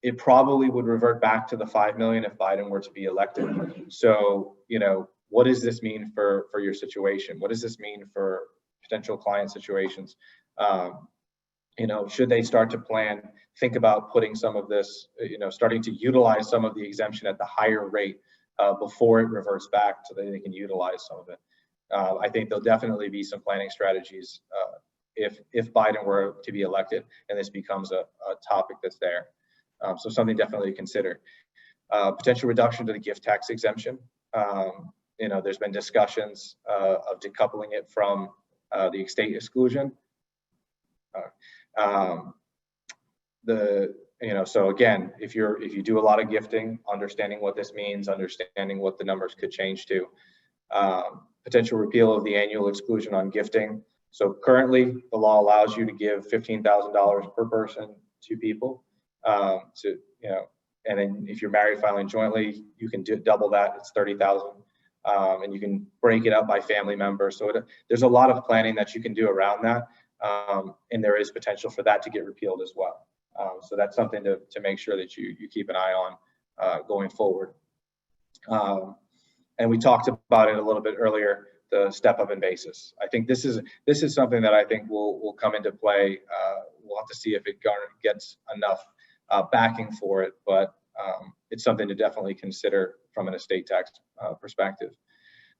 it probably would revert back to the $5 million if Biden were to be elected. So, what does this mean for your situation? What does this mean for potential client situations? Should they start to think about putting some of this, starting to utilize some of the exemption at the higher rate before it reverts back so that they can utilize some of it? I think there'll definitely be some planning strategies if Biden were to be elected and this becomes a topic that's there. So something definitely to consider. Potential reduction to the gift tax exemption. There's been discussions of decoupling it from the estate exclusion. So again, if you do a lot of gifting, understanding what this means, understanding what the numbers could change to. Potential repeal of the annual exclusion on gifting. So currently, the law allows you to give $15,000 per person to people. And then if you're married filing jointly, you can double that. It's $30,000, and you can break it up by family members. So there's a lot of planning that you can do around that, and there is potential for that to get repealed as well. So that's something to make sure that you keep an eye on going forward. And we talked about it a little bit earlier, the step up in basis. I think this is something that I think will come into play. We'll have to see if it gets enough backing for it, but it's something to definitely consider from an estate tax perspective.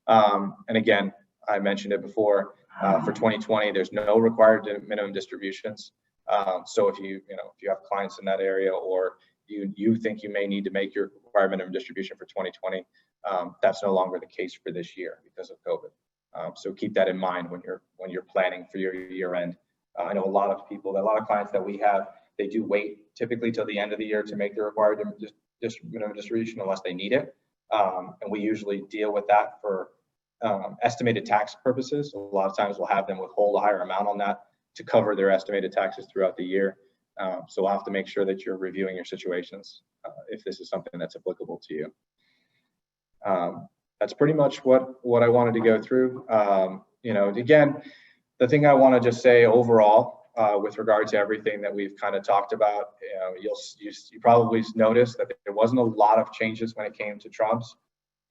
And again, I mentioned it before, for 2020, there's no required minimum distributions. So if you have clients in that area, or you think you may need to make your required minimum distribution for 2020, That's no longer the case for this year because of COVID. So keep that in mind when you're planning for your year end. I know a lot of clients that we have, they do wait typically till the end of the year to make the required distribution unless they need it. And we usually deal with that for estimated tax purposes. A lot of times we'll have them withhold a higher amount on that to cover their estimated taxes throughout the year. So we'll have to make sure that you're reviewing your situations if this is something that's applicable to you. That's pretty much what I wanted to go through. Again, the thing I want to just say overall with regard to everything that we've kind of talked about, you probably noticed that there wasn't a lot of changes when it came to Trump's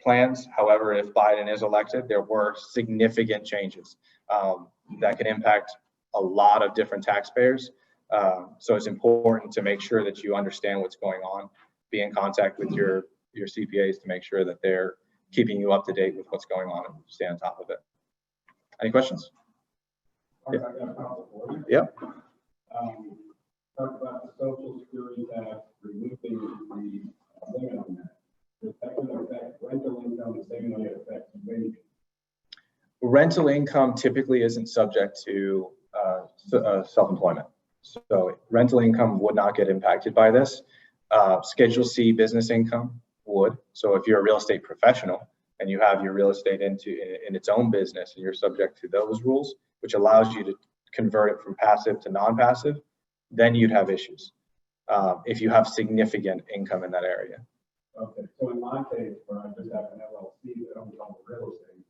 plans. However, if Biden is elected, there were significant changes that can impact a lot of different taxpayers. So it's important to make sure that you understand what's going on, be in contact with your CPAs to make sure that they're keeping you up to date with what's going on and stay on top of it. Any questions? All right, I got a couple for you. Yep. Talk about the Social Security tax, removing the limit on that. Is that going to affect rental income the same way it affects wages? Rental income typically isn't subject to self-employment. So rental income would not get impacted by this. Schedule C business income would. So if you're a real estate professional and you have your real estate in its own business and you're subject to those rules, which allows you to convert it from passive to non-passive, then you'd have issues if you have significant income in that area. Okay, so in my case, where I just have an LLC that owns all the real estate,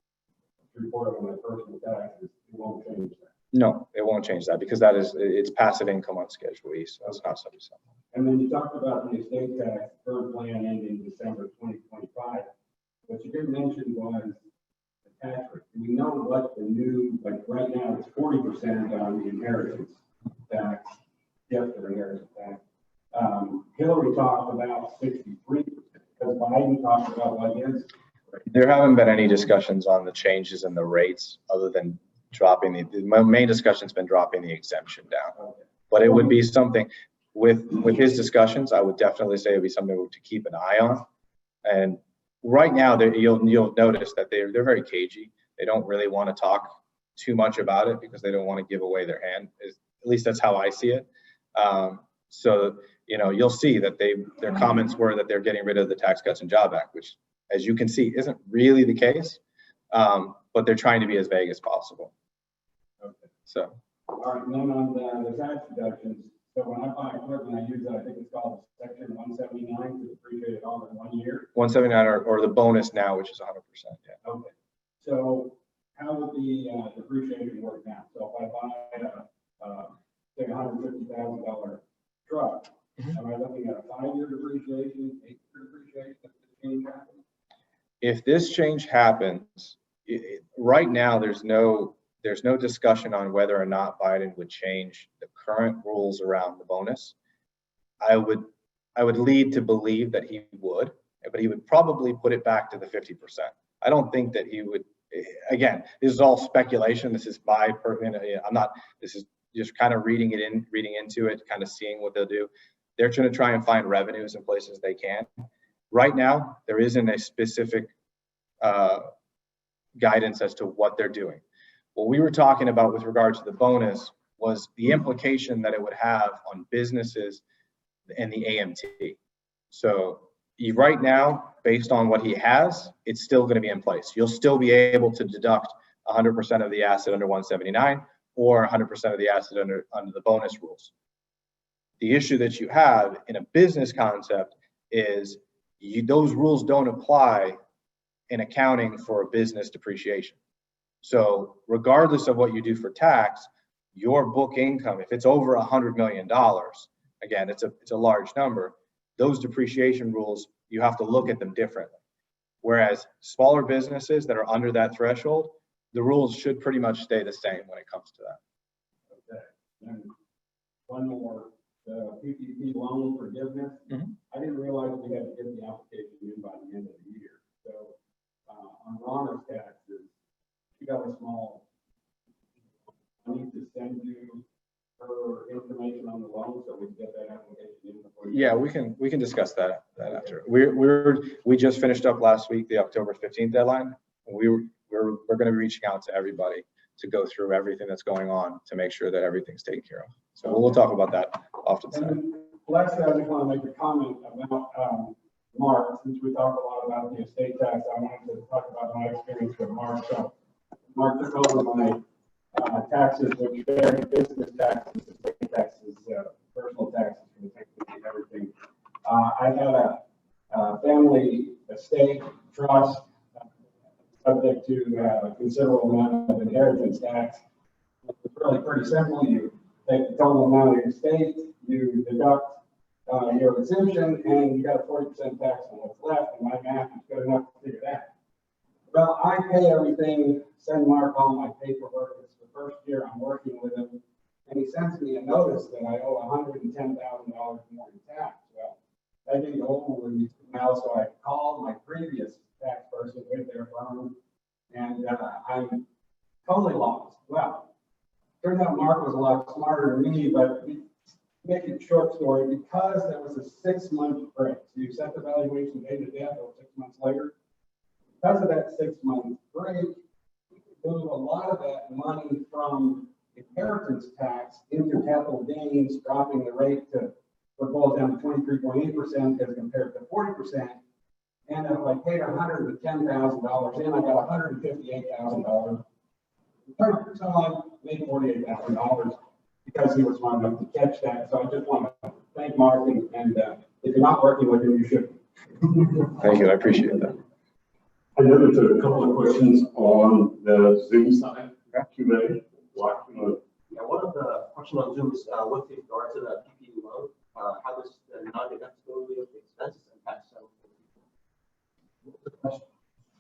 report on my personal taxes, it won't change that. No, it won't change that because it's passive income on Schedule E, so it's not subject to something. And then you talked about the estate tax, current plan ending December 2025. What you didn't mention was the tax rate. Do we know what the new, like right now, it's 40% on the inheritance tax, gift or inheritance tax. Hillary talked about 63%. Because Biden talked about what is. There haven't been any discussions on the changes in the rates other than dropping the main discussion's been dropping the exemption down. Okay. But it would be something with his discussions, I would definitely say it would be something to keep an eye on. And right now you'll notice that they're very cagey. They don't really want to talk too much about it because they don't want to give away their hand. At least that's how I see it. So you'll see that their comments were that they're getting rid of the Tax Cuts and Jobs Act, which, as you can see, isn't really the case. But they're trying to be as vague as possible. Okay. So. All right, and then on the tax deductions, so when I buy equipment, I use, I think it's called Section 179 to depreciate it all in 1 year. 179 or the bonus now, which is 100%. Yeah. Okay. So how would the depreciation work now? So if I buy say $150,000 truck, am I looking at a 5-year depreciation, 8-year depreciation if the change happens? If this change happens, right now there's no discussion on whether or not Biden would change the current rules around the bonus. I would lead to believe that he would, but he would probably put it back to the 50%. I don't think that he would. Again, this is all speculation. This is this is just kind of reading into it, kind of seeing what they'll do. They're trying to try and find revenues in places they can. Right now, there isn't a specific guidance as to what they're doing. What we were talking about with regard to the bonus was the implication that it would have on businesses and the AMT. So right now, based on what he has, it's still going to be in place. You'll still be able to deduct 100% of the asset under 179 or 100% of the asset under the bonus rules. The issue that you have in a business concept is those rules don't apply in accounting for a business depreciation. So regardless of what you do for tax, your book income, if it's over $100 million, again, it's a large number, those depreciation rules, you have to look at them differently. Whereas smaller businesses that are under that threshold, the rules should pretty much stay the same when it comes to that. Okay. And one more, the PPP loan forgiveness. I didn't realize we had to get the application in by the end of the year. So on Ronna's taxes, she got a small, I need to send you her information on the loan, so we can get that application in before. Yeah, we can discuss that after. We just finished up last week, the October 15th deadline. We're going to be reaching out to everybody to go through everything that's going on to make sure that everything's taken care of. So we'll talk about that often. And lastly, I just want to make a comment about Mark. Since we talked a lot about the estate tax, I wanted to talk about my experience with Mark. So Mark took over my taxes, which vary business taxes, estate taxes, personal taxes, and everything. I had a family estate trust subject to a considerable amount of inheritance tax. It's really pretty simple. You take the total amount of your estate, you deduct your exemption, and you got a 40% tax on what's left, and my math is good enough to figure that. Well, I pay everything, send Mark all my paperwork. It's the first year I'm working with him, and he sends me a notice that I owe $110,000 more in tax. Well, that didn't go over with me now, so I called my previous tax person with their firm, and I'm totally lost. Well, turns out Mark was a lot smarter than me, but to make it a short story, because there was a 6-month break, so you set the valuation date of death or 6 months later. Because of that 6-month break, we could move a lot of that money from inheritance tax into capital gains, dropping the rate to what boils down to 23.8% as compared to 40%. And if I paid $110,000 in, I got $158,000. So I made $48,000 because he was smart enough to catch that. So I just want to thank Mark, and if you're not working with him, you should. Thank you. I appreciate that. I know there's a couple of questions on the Zoom side. Q&A. Yeah, one of the questions on Zoom is with regard to the PPP loan. How does the non-deductibility of the expenses impact some people?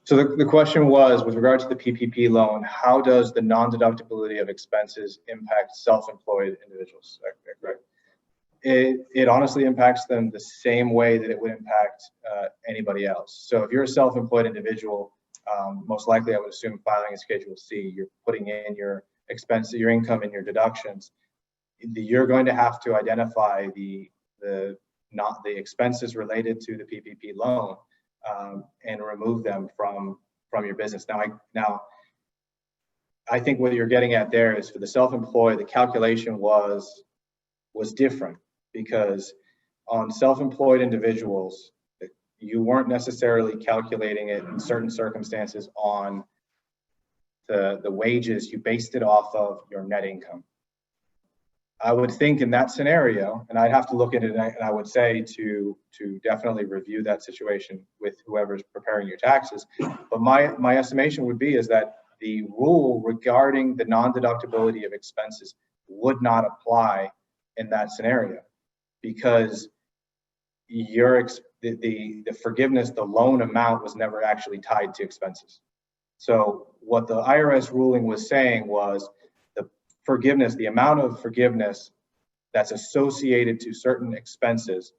So the question was, with regard to the PPP loan, how does the non-deductibility of expenses impact self-employed individuals? Correct? It honestly impacts them the same way that it would impact anybody else. So if you're a self-employed individual, most likely I would assume filing a Schedule C, you're putting in your expenses, your income, and your deductions. You're going to have to identify the expenses related to the PPP loan and remove them from your business. Now, I think what you're getting at there is for the self-employed, the calculation was different, because on self-employed individuals, you weren't necessarily calculating it in certain circumstances on the wages. You based it off of your net income. I would think in that scenario, and I'd have to look at it, and I would say to definitely review that situation with whoever's preparing your taxes. But my estimation would be is that the rule regarding the non-deductibility of expenses would not apply in that scenario, because the forgiveness, the loan amount was never actually tied to expenses. So what the IRS ruling was saying was the forgiveness, the amount of forgiveness that's associated to certain expenses,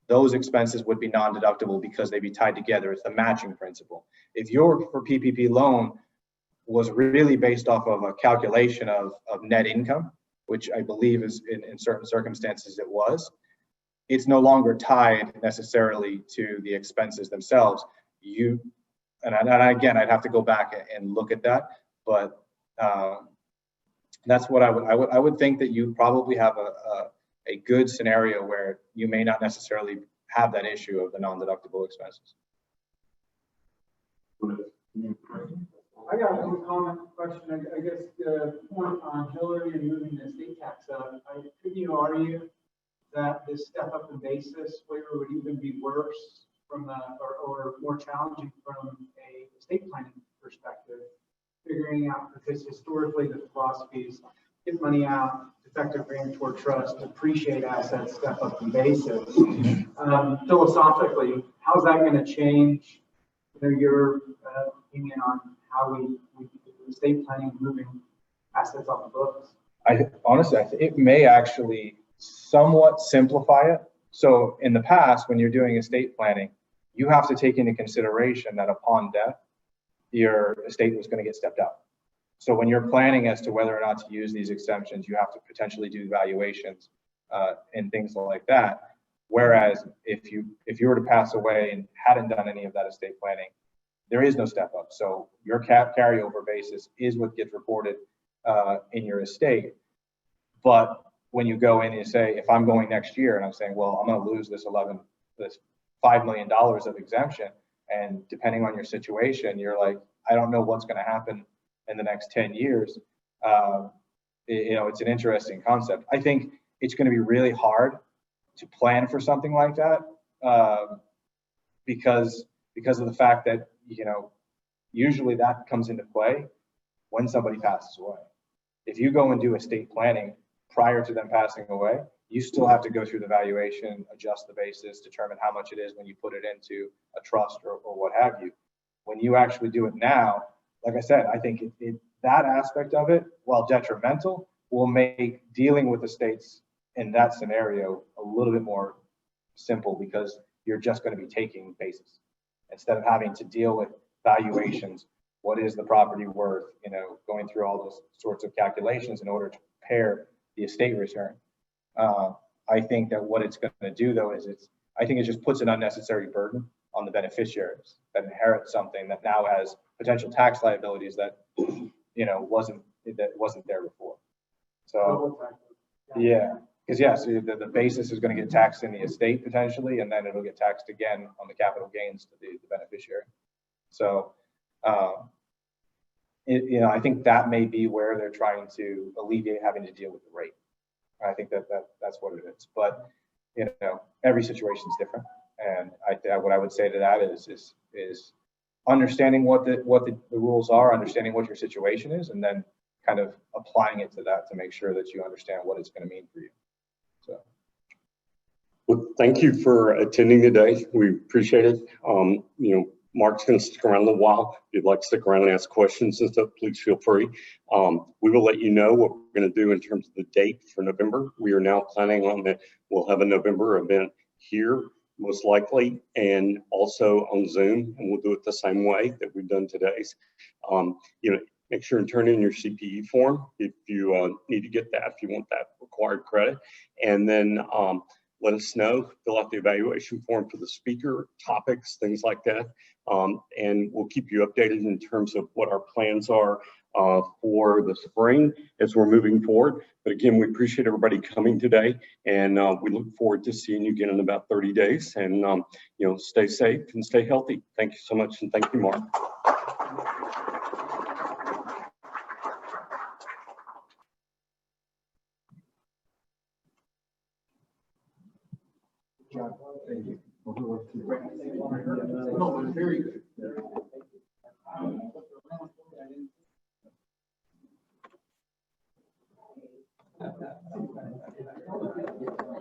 those expenses would be non-deductible because they'd be tied together. It's the matching principle. If your PPP loan was really based off of a calculation of net income, which I believe is in certain circumstances it was, it's no longer tied necessarily to the expenses themselves. And again, I'd have to go back and look at that, but that's what I would think that you probably have a good scenario where you may not necessarily have that issue of the non-deductible expenses. I got one comment question. I guess the point on Hillary and moving the estate tax up, could you argue that this step up in basis waiver would even be worse from or more challenging from a estate planning perspective, figuring out, because historically the philosophy is get money out, effective grantor trust, depreciate assets, step up in basis. Philosophically, how's that going to change your opinion on how we estate planning, moving assets off the books? Honestly, I think it may actually somewhat simplify it. So in the past, when you're doing estate planning, you have to take into consideration that upon death, your estate was going to get stepped out. So when you're planning as to whether or not to use these exemptions, you have to potentially do valuations and things like that. Whereas if you were to pass away and hadn't done any of that estate planning, there is no step up. So your carryover basis is what gets reported in your estate. But when you go in and you say, if I'm going next year and I'm saying, well, I'm going to lose this $5 million of exemption, and depending on your situation, you're like, I don't know what's going to happen in the next 10 years. It's an interesting concept. I think it's going to be really hard to plan for something like that because of the fact that, usually that comes into play when somebody passes away. If you go and do estate planning prior to them passing away, you still have to go through the valuation, adjust the basis, determine how much it is when you put it into a trust or what have you. When you actually do it now, like I said, I think that aspect of it, while detrimental, will make dealing with estates in that scenario a little bit more simple, because you're just going to be taking basis instead of having to deal with valuations. What is the property worth? Going through all those sorts of calculations in order to prepare the estate return. I think that what it's going to do, though, is I think it just puts an unnecessary burden on the beneficiaries that inherit something that now has potential tax liabilities that wasn't there before. So yeah, because so the basis is going to get taxed in the estate potentially, and then it'll get taxed again on the capital gains to the beneficiary. So I think that may be where they're trying to alleviate having to deal with the rate. I think that's what it is. But every situation is different, and what I would say to that is understanding what the rules are, understanding what your situation is, and then kind of applying it to that to make sure that you understand what it's going to mean for you. So. Well, thank you for attending today. We appreciate it. Mark's going to stick around a little while. If you'd like to stick around and ask questions and stuff, please feel free. We will let you know what we're going to do in terms of the date for November. We are now planning on that. We'll have a November event here, most likely, and also on Zoom, and we'll do it the same way that we've done today's. Make sure and turn in your CPE form if you need to get that, if you want that required credit. And then let us know, fill out the evaluation form for the speaker, topics, things like that. And we'll keep you updated in terms of what our plans are for the spring as we're moving forward. But again, we appreciate everybody coming today, and we look forward to seeing you again in about 30 days. And stay safe and stay healthy. Thank you so much, and thank you, Mark. Thank you. No, it was very good.